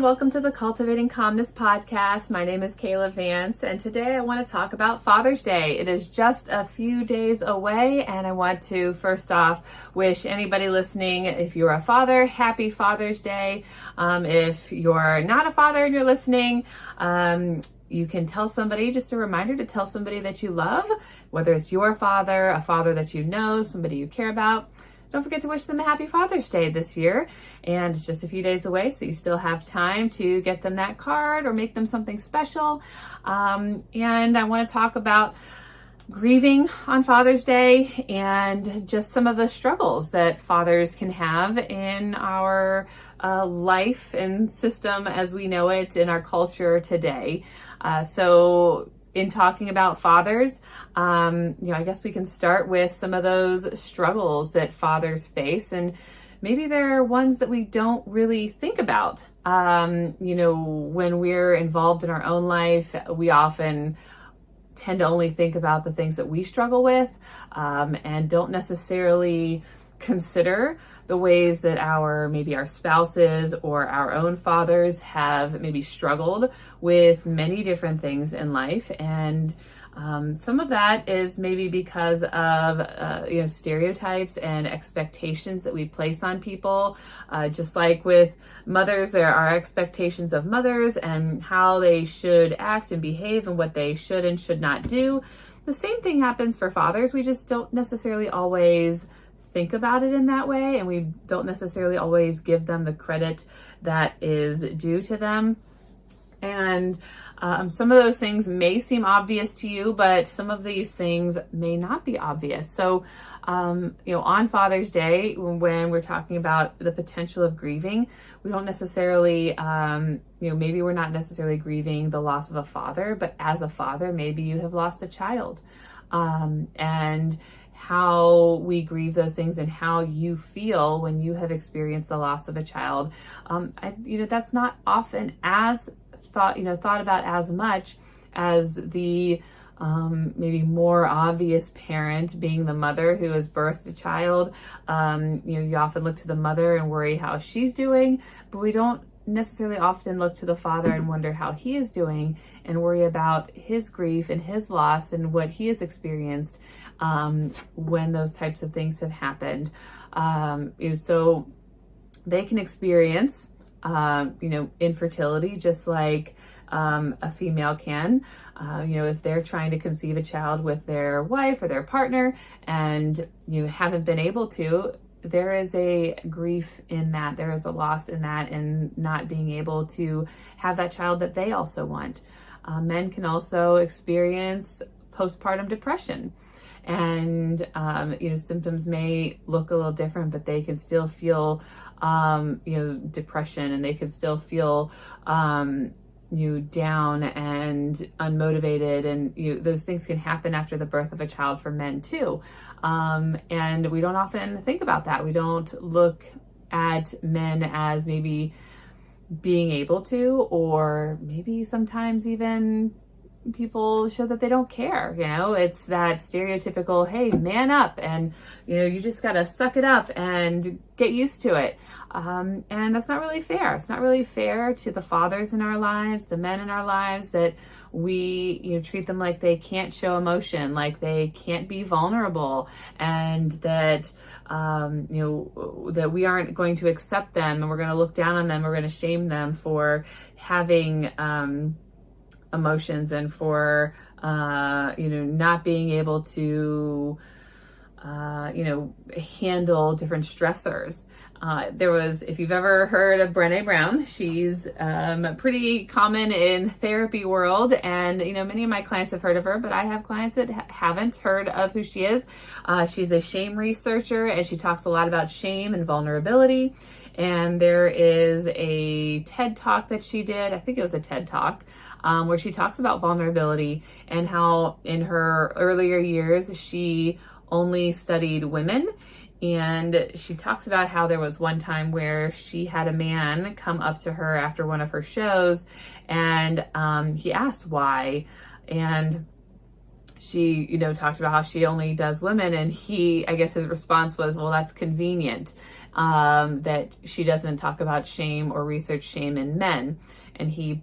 welcome to the Cultivating Calmness Podcast. My name is 𝗘𝗽𝗵𝗃, and today I want to talk about Father's Day. It is just a few days away, and I want to first off wish anybody listening, if you're a father, happy Father's Day. If you're not a father and you're listening, you can tell somebody, just a reminder to tell somebody that you love, whether it's your father, a father that you know, somebody you care about. Don't forget to wish them a happy Father's Day this year. And it's just a few days away, so you still have time to get them that card or make them something special. And I want to talk about grieving on Father's Day and just some of the struggles that fathers can have in our life and system as we know it in our culture today. So in talking about fathers, I guess we can start with some of those struggles that fathers face, and maybe there are ones that we don't really think about. When we're involved in our own life, we often tend to only think about the things that we struggle with, and don't necessarily consider the ways that our spouses or our own fathers have maybe struggled with many different things in life. And some of that is maybe because of stereotypes and expectations that we place on people. Just like with mothers, there are expectations of mothers and how they should act and behave and what they should and should not do. The same thing happens for fathers. We just don't necessarily always think about it in that way, and we don't necessarily always give them the credit that is due to them. And some of those things may seem obvious to you, but some of these things may not be obvious. So, on Father's Day, when we're talking about the potential of grieving, we don't necessarily, maybe we're not necessarily grieving the loss of a father, but as a father, maybe you have lost a child. And how we grieve those things and how you feel when you have experienced the loss of a child. That's not often as thought about as much as the maybe more obvious parent, being the mother who has birthed a child. You often look to the mother and worry how she's doing, but we don't necessarily often look to the father and wonder how he is doing and worry about his grief and his loss and what he has experienced when those types of things have happened. So they can experience, infertility just like a female can. If they're trying to conceive a child with their wife or their partner and you haven't been able to, there is a grief in that, there is a loss in that, and not being able to have that child that they also want. Men can also experience postpartum depression, and symptoms may look a little different, but they can still feel depression, and they can still feel down and unmotivated, and those things can happen after the birth of a child for men too. And we don't often think about that. We don't look at men as maybe being able to, or maybe sometimes even people show that they don't care. It's that stereotypical, hey, man up, and you just gotta suck it up and get used to it. And that's not really fair. It's not really fair to the fathers in our lives, the men in our lives, that we treat them like they can't show emotion, like they can't be vulnerable, and that that we aren't going to accept them, and we're going to look down on them, we're going to shame them for having emotions, and for not being able to handle different stressors. If you've ever heard of 𝗏𝗏 Brown, she's pretty common in therapy world, and many of my clients have heard of her, but I have clients that haven't heard of who she is. She's a shame researcher, and she talks a lot about shame and vulnerability. And there is a TED Talk that she did, I think it was a TED Talk, where she talks about vulnerability and how in her earlier years she only studied women. And she talks about how there was one time where she had a man come up to her after one of her shows, and he asked why. And she, talked about how she only does women, and I guess his response was, well, that's convenient, that she doesn't talk about shame or research shame in men. And he,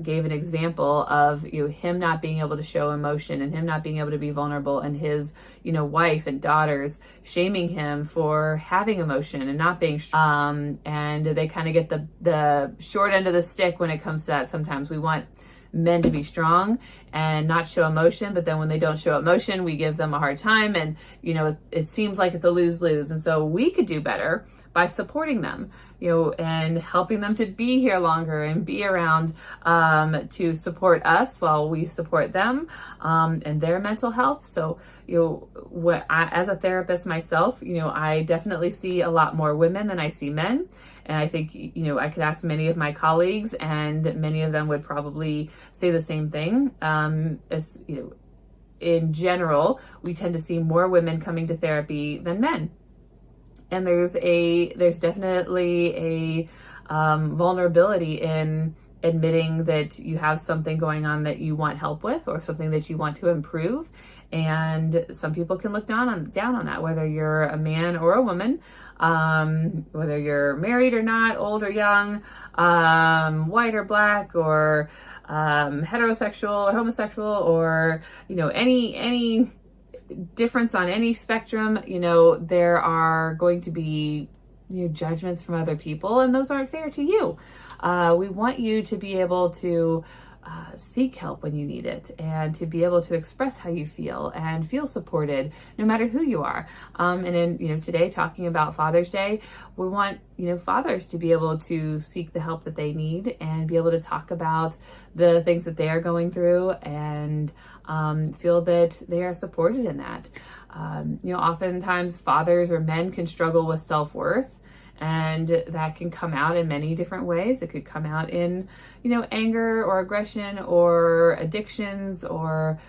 gave an example of, him not being able to show emotion and him not being able to be vulnerable, and his, wife and daughters shaming him for having emotion and not being strong. And they kind of get the short end of the stick when it comes to that. Sometimes we want men to be strong and not show emotion, but then when they don't show emotion, we give them a hard time, and it seems like it's a lose-lose. And so we could do better by supporting them, and helping them to be here longer and be around, to support us while we support them, and their mental health. So, as a therapist myself, I definitely see a lot more women than I see men. And I think, I could ask many of my colleagues, and many of them would probably say the same thing. In general, we tend to see more women coming to therapy than men. And there's definitely a vulnerability in admitting that you have something going on that you want help with, or something that you want to improve. And some people can look down on that, whether you're a man or a woman, whether you're married or not, old or young, white or black, or heterosexual or homosexual, or any difference on any spectrum. There are going to be judgments from other people, and those aren't fair to you. We want you to be able to seek help when you need it, and to be able to express how you feel and feel supported no matter who you are. And then, today, talking about Father's Day, we want, fathers to be able to seek the help that they need and be able to talk about the things that they are going through, and feel that they are supported in that. Oftentimes fathers or men can struggle with self-worth, and that can come out in many different ways. It could come out in, anger or aggression or addictions, or,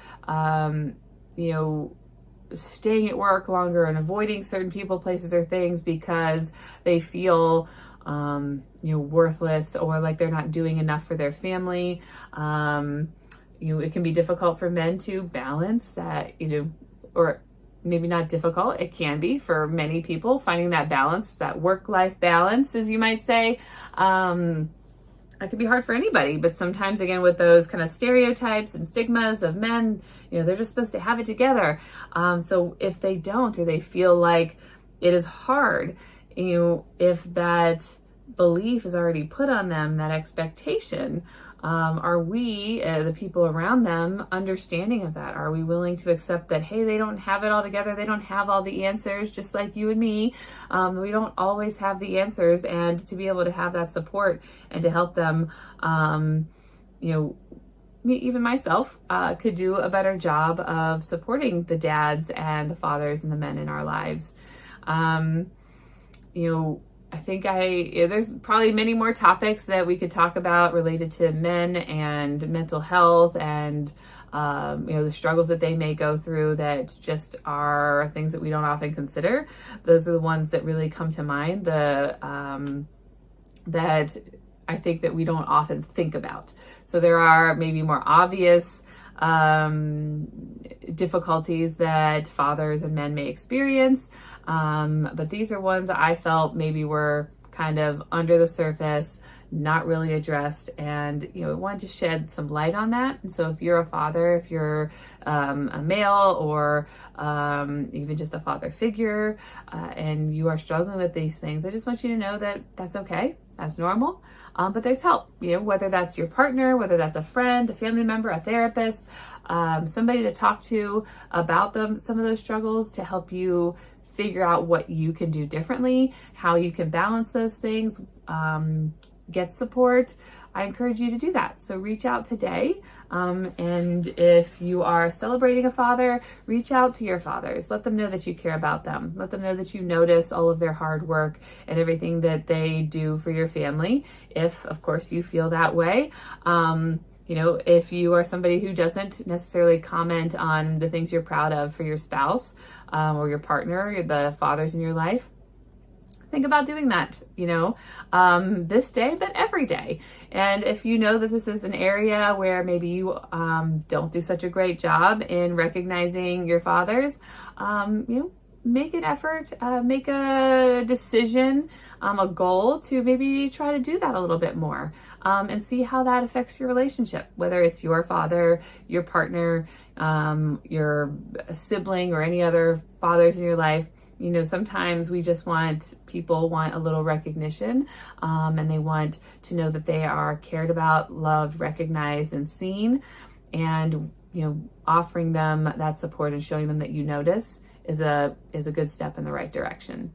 staying at work longer and avoiding certain people, places, or things because they feel, worthless, or like they're not doing enough for their family. It can be difficult for men to balance that, or maybe not difficult. It can be for many people, finding that balance, that work-life balance, as you might say. It can be hard for anybody, but sometimes, again, with those kind of stereotypes and stigmas of men, they're just supposed to have it together. So if they don't, or they feel like it is hard, if that belief is already put on them, that expectation, are we, the people around them, understanding of that? Are we willing to accept that, hey, they don't have it all together, they don't have all the answers, just like you and me. We don't always have the answers, and to be able to have that support and to help them, even myself, could do a better job of supporting the dads and the fathers and the men in our lives. I think there's probably many more topics that we could talk about related to men and mental health, and the struggles that they may go through that just are things that we don't often consider. Those are the ones that really come to mind, that I think that we don't often think about. So there are maybe more obvious difficulties that fathers and men may experience, but these are ones that I felt maybe were kind of under the surface, not really addressed, and wanted to shed some light on that. And so if you're a father, if you're a male, or even just a father figure, and you are struggling with these things, I just want you to know that that's okay, that's normal. But there's help, whether that's your partner, whether that's a friend, a family member, a therapist, somebody to talk to about some of those struggles, to help you figure out what you can do differently, how you can balance those things, get support. I encourage you to do that. So reach out today. And if you are celebrating a father, reach out to your fathers. Let them know that you care about them. Let them know that you notice all of their hard work and everything that they do for your family, if, of course, you feel that way. If you are somebody who doesn't necessarily comment on the things you're proud of for your spouse, or your partner, the fathers in your life, think about doing that, this day, but every day. And if you know that this is an area where maybe you don't do such a great job in recognizing your fathers, make an effort, make a decision, a goal to maybe try to do that a little bit more, and see how that affects your relationship, whether it's your father, your partner, your sibling, or any other fathers in your life. Sometimes people want a little recognition, and they want to know that they are cared about, loved, recognized, and seen. And, offering them that support and showing them that you notice is a good step in the right direction.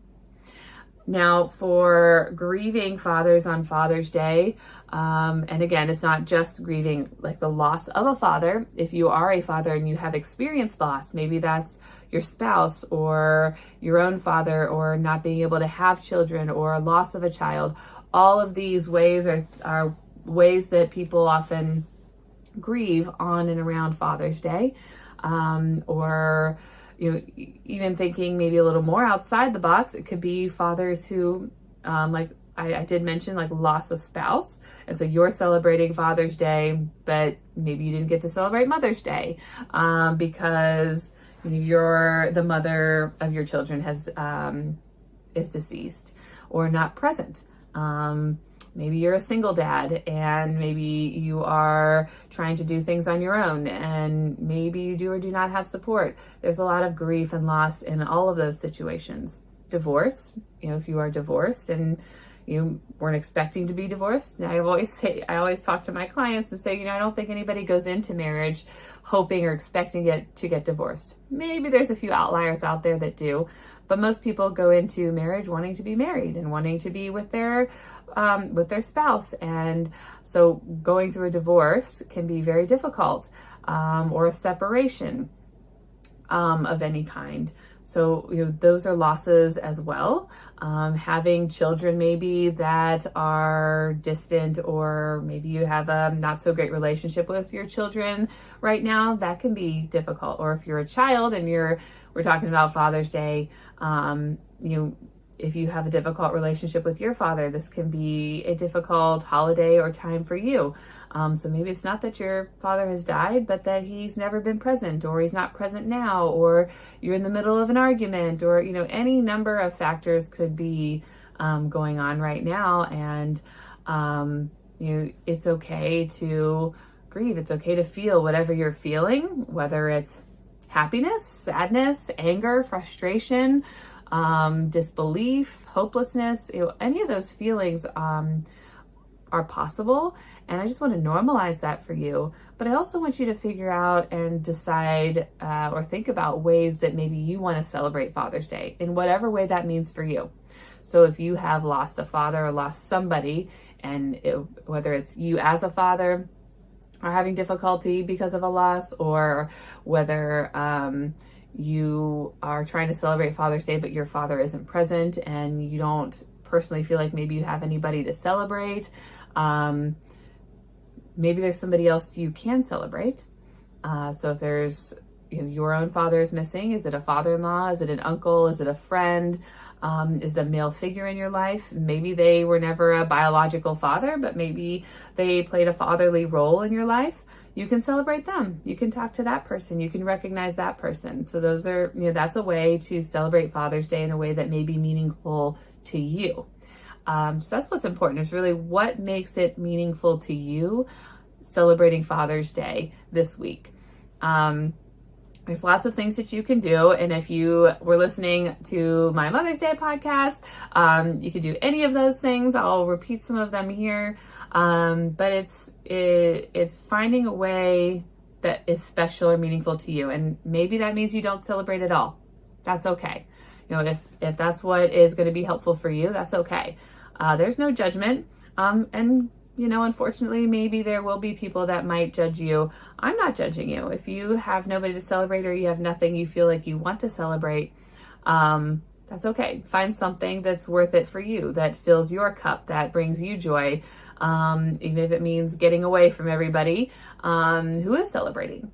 Now, for grieving fathers on Father's Day, and again, it's not just grieving like the loss of a father. If you are a father and you have experienced loss, maybe that's your spouse or your own father, or not being able to have children, or a loss of a child. All of these ways are ways that people often grieve on and around Father's Day, or even thinking maybe a little more outside the box. It could be fathers who, like I did mention, like lost a spouse. And so you're celebrating Father's Day, but maybe you didn't get to celebrate Mother's Day, because the mother of your children is deceased or not present. Maybe you're a single dad, and maybe you are trying to do things on your own, and maybe you do or do not have support. There's a lot of grief and loss in all of those situations. Divorce, if you are divorced and you weren't expecting to be divorced. I always talk to my clients and say, I don't think anybody goes into marriage hoping or expecting to get divorced. Maybe there's a few outliers out there that do, but most people go into marriage wanting to be married and wanting to be with their spouse. And so going through a divorce can be very difficult, or a separation of any kind. So, those are losses as well. Having children maybe that are distant, or maybe you have a not so great relationship with your children right now, that can be difficult. Or if you're a child and we're talking about Father's Day, if you have a difficult relationship with your father, this can be a difficult holiday or time for you. So maybe it's not that your father has died, but that he's never been present, or he's not present now, or you're in the middle of an argument, or, any number of factors could be going on right now. And, it's okay to grieve. It's okay to feel whatever you're feeling, whether it's happiness, sadness, anger, frustration, disbelief, hopelessness. Any of those feelings are possible, and I just want to normalize that for you. But I also want you to figure out and decide, or think about ways that maybe you want to celebrate Father's Day in whatever way that means for you. So if you have lost a father or lost somebody, and whether it's you as a father are having difficulty because of a loss, or whether you are trying to celebrate Father's Day, but your father isn't present and you don't personally feel like maybe you have anybody to celebrate. Maybe there's somebody else you can celebrate. So if there's, your own father is missing, is it a father-in-law? Is it an uncle? Is it a friend? Is it a male figure in your life? Maybe they were never a biological father, but maybe they played a fatherly role in your life. You can celebrate them. You can talk to that person. You can recognize that person. So those are, that's a way to celebrate Father's Day in a way that may be meaningful to you. So that's what's important, is really what makes it meaningful to you celebrating Father's Day this week. There's lots of things that you can do. And if you were listening to my Mother's Day podcast, you could do any of those things. I'll repeat some of them here. But it's finding a way that is special or meaningful to you. And maybe that means you don't celebrate at all. That's okay. If that's what is going to be helpful for you, that's okay. There's no judgment. And unfortunately, maybe there will be people that might judge you. I'm not judging you. If you have nobody to celebrate, or you have nothing you feel like you want to celebrate, that's okay. Find something that's worth it for you, that fills your cup, that brings you joy, even if it means getting away from everybody who is celebrating.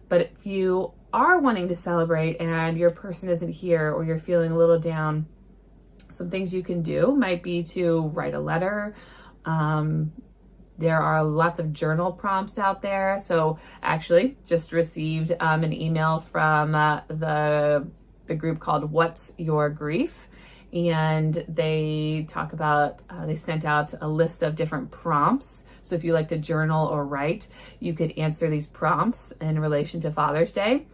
But if you are wanting to celebrate and your person isn't here, or you're feeling a little down, Some things you can do might be to write a letter. There are lots of journal prompts out there. So actually just received an email from the group called What's Your Grief? And they talk about, they sent out a list of different prompts. So if you like to journal or write, you could answer these prompts in relation to Father's Day.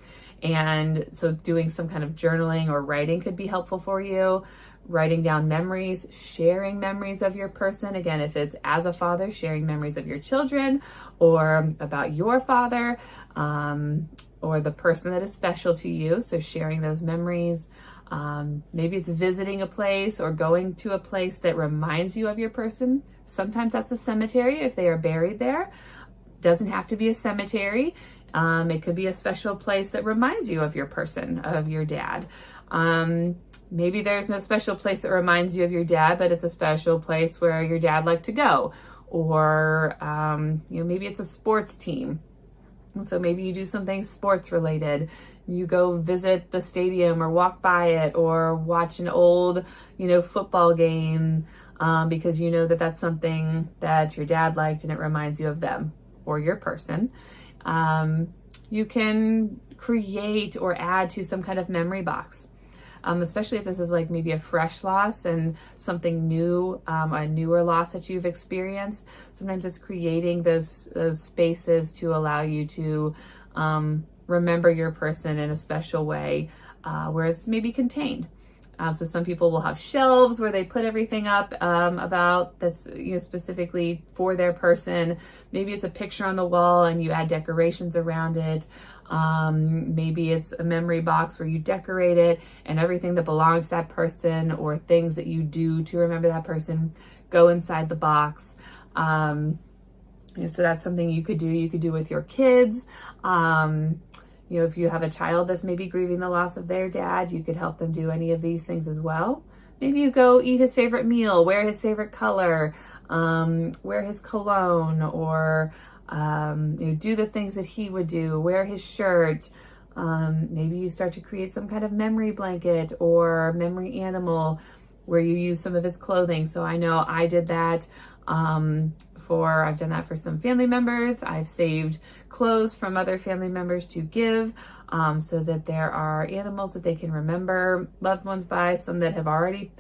And so doing some kind of journaling or writing could be helpful for you. Writing down memories, sharing memories of your person. Again, if it's as a father, sharing memories of your children or about your father, or the person that is special to you. So sharing those memories. Maybe it's visiting a place or going to a place that reminds you of your person. Sometimes that's a cemetery if they are buried there. Doesn't have to be a cemetery. It could be a special place that reminds you of your person, of your dad. Maybe there's no special place that reminds you of your dad, but it's a special place where your dad liked to go. Or, maybe it's a sports team. And so maybe you do something sports related. You go visit the stadium or walk by it or watch an old, football game because you know that that's something that your dad liked and it reminds you of them or your person. You can create or add to some kind of memory box. Especially if this is like maybe a fresh loss and something new, a newer loss that you've experienced. Sometimes it's creating those spaces to allow you to remember your person in a special way where it's maybe contained. So some people will have shelves where they put everything up about that's specifically for their person. Maybe it's a picture on the wall and you add decorations around it. Maybe it's a memory box where you decorate it and everything that belongs to that person or things that you do to remember that person go inside the box. So that's something you could do. You could do with your kids. If you have a child that's maybe grieving the loss of their dad, you could help them do any of these things as well. Maybe you go eat his favorite meal, wear his favorite color, wear his cologne, or do the things that he would do, wear his shirt. Maybe you start to create some kind of memory blanket or memory animal where you use some of his clothing. So I know I did that I've done that for some family members. I've saved clothes from other family members to give so that there are animals that they can remember loved ones by, some that have already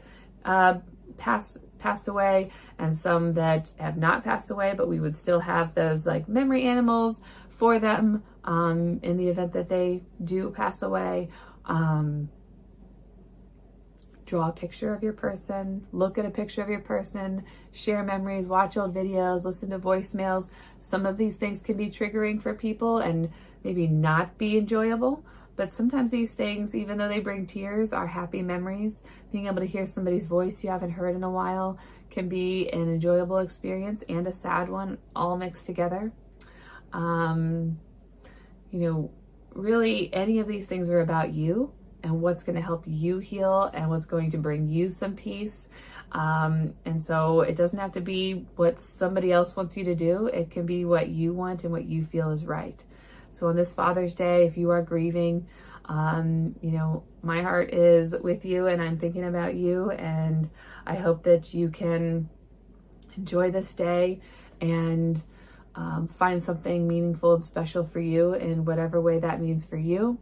passed away and some that have not passed away, but we would still have those like memory animals for them in the event that they do pass away. Draw a picture of your person, look at a picture of your person, share memories, watch old videos, listen to voicemails. Some of these things can be triggering for people and maybe not be enjoyable, but sometimes these things, even though they bring tears, are happy memories. Being able to hear somebody's voice you haven't heard in a while can be an enjoyable experience and a sad one all mixed together. Really any of these things are about you and what's going to help you heal and what's going to bring you some peace. And so it doesn't have to be what somebody else wants you to do. It can be what you want and what you feel is right. So on this Father's Day, if you are grieving, my heart is with you and I'm thinking about you, and I hope that you can enjoy this day and find something meaningful and special for you in whatever way that means for you.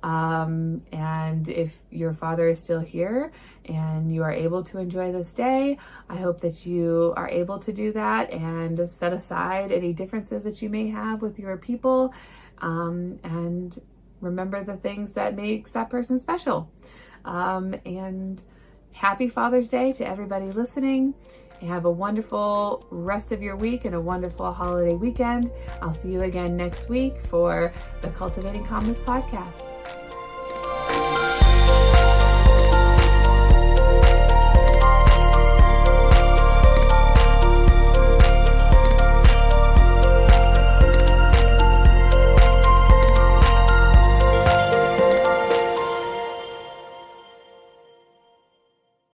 And if your father is still here and you are able to enjoy this day, I hope that you are able to do that and set aside any differences that you may have with your people, and remember the things that makes that person special. And happy Father's Day to everybody listening. Have a wonderful rest of your week and a wonderful holiday weekend. I'll see you again next week for the Cultivating Calmness podcast.